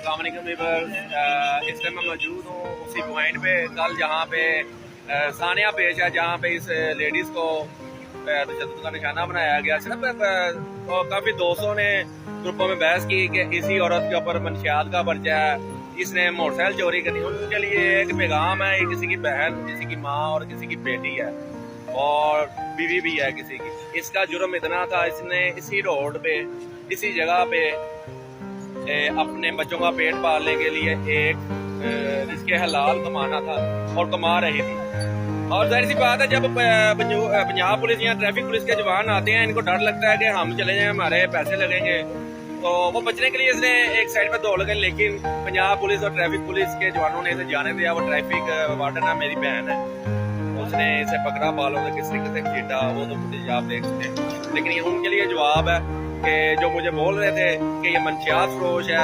अस्सलाम वालेकुम व्यूअर्स, इस टाइम मैं मौजूद हूँ उसी पॉइंट पे कल जहाँ पे सानिया पेश है, जहाँ पे इस लेडीज़ को तशद्दुद का निशाना बनाया गया। सिर्फ काफ़ी दोस्तों ने ग्रुपों में बहस की कि इसी औरत के ऊपर मंशियात का पर्चा है, इसने मोटरसाइकिल चोरी करनी। उनके लिए एक पैगाम है, किसी की बहन, किसी की माँ और किसी की बेटी है और बीवी भी है किसी की। इसका जुर्म इतना था, इसने इसी रोड पे, इसी जगह पे अपने बच्चों का पेट पालने के लिए एक रिज़्क़े हलाल कमाना था और कमा रही थी। और जाहिर सी बात है, जब पंजाब पुलिस या ट्रैफिक पुलिस के जवान आते हैं, इनको डर लगता है कि हम चले जाएं, हमारे पैसे लगेंगे, तो वो बचने के लिए इसने एक साइड पे दौड़ लगे। लेकिन पंजाब पुलिस और ट्रैफिक पुलिस के जवानों ने इसे जाने दिया। वो ट्रैफिक वार्डन है, मेरी बहन है, उसने इसे पकड़ा, बालों से किस तरीके से खींचा वो तो मुझे आप देख सकते हैं। लेकिन ये उनके लिए जवाब है कि जो मुझे बोल रहे थे कि ये मंशियात फरोश है,